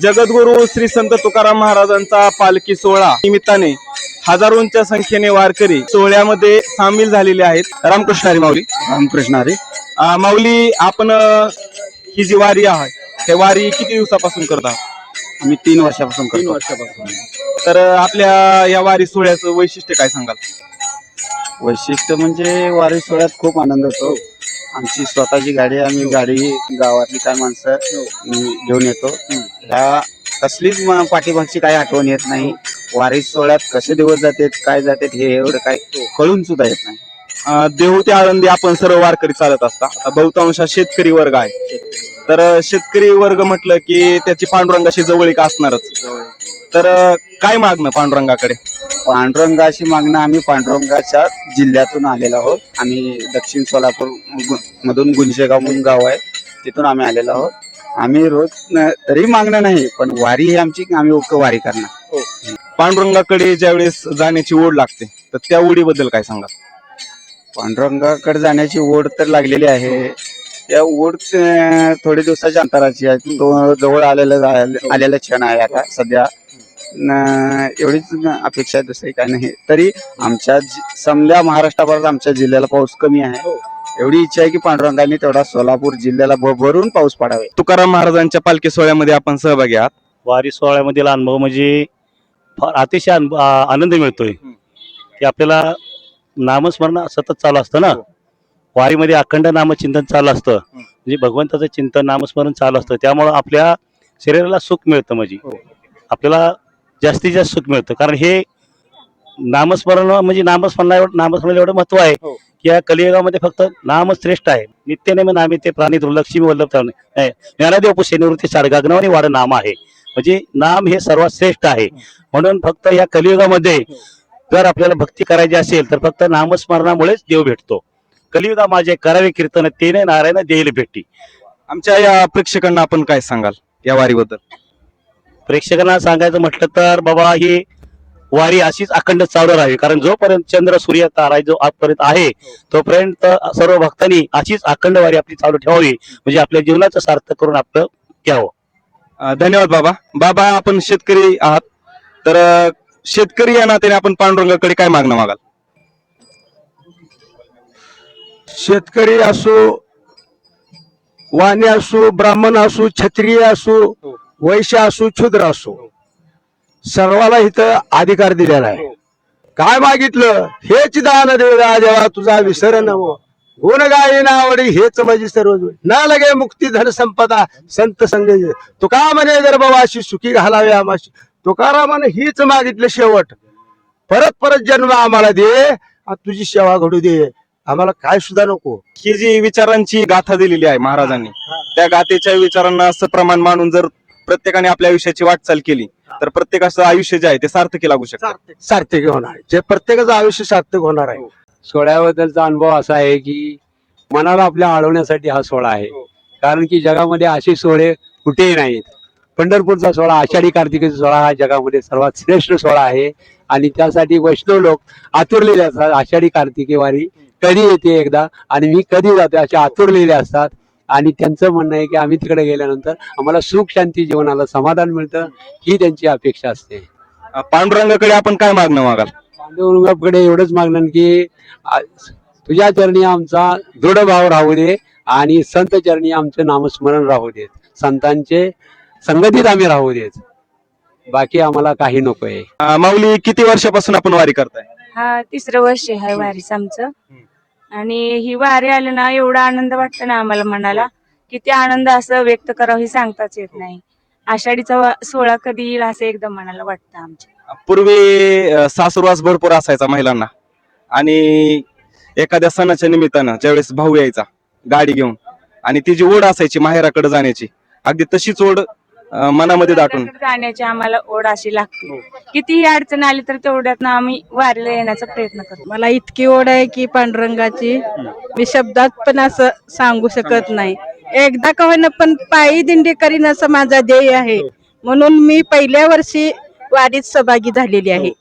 जगद्गुरु श्री संत तुकाराम महाराजांचा पालखी सोहळा निमित्ताने हजारोंच्या संख्येने वारकरी सोहळ्यामध्ये सामील झालेले आहेत. रामकृष्ण हरी माऊली. रामकृष्ण हरी. माऊली, आपण ही जी वारी आहे हे वारी किती दिवसापासून करता? आम्ही 3 वर्षापासून करतो. 3 वर्षापासून. तर आपल्या या वारी सोहळ्याचं वैशिष्ट्य काय सांगाल? वैशिष्ट्य म्हणजे वारी सोहळ्यात खूप आनंद होतो. आमची स्वतःची गाडी आहे, आम्ही गाडी गावातली काय माणसं घेऊन येतो. ह्या कसलीच पाठीमागची काही आठवण येत नाही. वारी सोहळ्यात कसे दिवस जातात काय जातात हे एवढं काय कळून सुद्धा येत नाही. देहू ते आळंदी आपण सर्व वारकरी चालत असता. आता बहुतांश शेतकरी वर्ग आहे, तर शेतकरी वर्ग म्हटलं की त्याची पांडुरंगाशी जवळीक असणारच. तर काय मागणं पांडुरंगाकडे? पांडुरंगाची मागणं, आम्ही पांडुरंगाच्या जिल्ह्यातून आलेलो आहोत. आम्ही दक्षिण सोलापूर मधून गुंजेगाव म्हणून गाव आहे, तिथून आम्ही आलेलो आहोत. आम्ही रोज तरी मागणं नाही, पण वारी ही आमची, आम्ही वारी करणार. पांडुरंगाकडे ज्यावेळेस जाण्याची ओढ लागते तर त्या ओढीबद्दल काय सांगा? पांडुरंगाकडे जाण्याची ओढ तर लागलेली आहे. त्या ओढ थोड्या दिवसाच्या अंतराची आहे. तो जवळ आलेला क्षण आहे आता सध्या. एवढीच अपेक्षा आहे, दुसरी काय नाही. तरी आमच्या समजा महाराष्ट्राभरात आमच्या जिल्ह्याला पाऊस कमी आहे. एवढी इच्छा आहे की पांडुरंगाने तेवढा सोलापूर जिल्ह्याला भरून पाऊस पडावे. तुकाराम महाराजांच्या पालखी सोहळ्यामध्ये आपण सहभागी आहात. वारी सोहळ्यामधील अनुभव म्हणजे फार अतिशय आनंद मिळतोय की आपल्याला नामस्मरण सतत चालू असतं ना. वारीमध्ये अखंड नामचिंतन चालू असतं, म्हणजे भगवंताचं चिंतन नामस्मरण चालू असतं. त्यामुळं आपल्या शरीराला सुख मिळतं, म्हणजे आपल्याला जास्तीत जास्त सुख मिळतं. कारण हे नामस्मरण म्हणजे नामस्मरणाला एवढं महत्व आहे की या कलियुगामध्ये फक्त नाम श्रेष्ठ आहे. नित्यनेम नामे ते प्राणी दुर्लक्ष्मी वल्लभ ज्ञानदेव पुष्य निवृत्ती साडगागनावानी वाढ नाम आहे. म्हणजे नाम हे सर्वात श्रेष्ठ आहे. म्हणून फक्त या कलियुगामध्ये जर आपल्याला भक्ती करायची असेल तर फक्त नामस्मरणामुळेच देव भेटतो. कलियुगा माझे करावे कीर्तन तेने नारायण देईल भेटी. आमच्या या प्रेक्षकांना आपण काय सांगाल या वारीबद्दल? प्रेक्षकांना सांगायचं म्हटलं तर बाबा, ही वारी अशीच अखंड चालू राहावी. कारण जोपर्यंत चंद्र सूर्य तारा जो आजपर्यंत आहे तोपर्यंत सर्व भक्तांनी अशीच अखंड वारी आपली चालू ठेवावी, म्हणजे आपल्या जीवनाचं सार्थक करून आपलं घ्यावं. धन्यवाद बाबा. बाबा, आपण शेतकरी आहात, तर शेतकरी या नात्याने आपण पांडुरंगाकडे काय मागणं मागाल? शेतकरी असो, वाणी असो, ब्राह्मण असो, क्षत्रिय असो, वैश्य असो, शूद्र असो, सर्वाला इथं अधिकार दिलेला आहे. काय मागितलं? हेच दान देवा देवा तुझा विसर नव, गुण गायी आवडी हेच माझी सर्व न लगे मुक्ती धन संपदा संत संग. तुका म्हणे जर बाबा अशी सुखी घालावे आम्हाशी. तुकारामाने हीच मागितलं शेवट. परत परत जन्म आम्हाला दे, तुझी सेवा घडू दे, आम्हाला काय सुद्धा नको. ही जी विचारांची गाथा दिलेली आहे महाराजांनी, त्या गाथेच्या विचारांना असं प्रमाण मानून जर प्रत्येकाने आपल्या आयुष्याची वाटचाल केली तर प्रत्येकाचं आयुष्य जे आहे ते सार्थकी लागू शकतं. सार्थक होणार, जे प्रत्येकाचं आयुष्य सार्थक होणार आहे. सोहळ्याबद्दलचा अनुभव असा आहे की मनाला आपल्या आळवण्यासाठी हा सोहळा आहे. कारण की जगामध्ये असे सोहळे कुठेही नाहीत. पंढरपूरचा सोहळा, आषाढी कार्तिकीचा सोहळा हा जगामध्ये सर्वात श्रेष्ठ सोहळा आहे. आणि त्यासाठी वैष्णव लोक आतुरलेले असतात. आषाढी कार्तिकी वारी कधी येते एकदा आणि मी कधी जाते असे आतुरलेले असतात. आणि त्यांचं म्हणणं आहे की आम्ही तिकडे गेल्यानंतर आम्हाला सुख शांती जीवनाला समाधान मिळतं, ही त्यांची अपेक्षा असते. पांडुरंगाकडे आपण काय मागणं मागाल? पांडुरंगाकडे एवढंच मागणं की तुझ्या चरणी आमचा दृढ भाव राहू दे आणि संत चरणी आमचे नामस्मरण राहू देत, संतांचे संगतीत आम्ही राहू देत, बाकी आम्हाला काही नकोय. माऊली, किती वर्षापासून आपण वारी करताय? हा 3रं वर्ष आहे वारीचं आमचं. आणि ही वारी आली ना एवढा आनंद वाटतो ना आम्हाला मनाला, की ते आनंद असं व्यक्त करावं हे सांगताच येत नाही. आषाढीचा सोहळा कधी येईल असं एकदम मनाला वाटतं आमच्या. पूर्वी सासुरवास भरपूर असायचा महिलांना, आणि एखाद्या सणाच्या निमित्तानं ज्यावेळेस भाऊ यायचा गाडी घेऊन आणि ती जी ओढ असायची माहेराकडे जाण्याची, अगदी तशीच ओढ मनामध्ये दाटून जाण्याची आम्हाला ओढ अशी लागते. कितीही अडचण आली तर तेवढ्यात आम्ही वारीला येण्याचा प्रयत्न करतो. मला इतकी ओढ आहे की पांडुरंगाची मी शब्दात पण असं सांगू शकत नाही. एकदा का होईना पण पायी दिंडी करीन असं माझा ध्येय आहे. म्हणून मी पहिल्या वर्षी वारीत सहभागी झालेली आहे.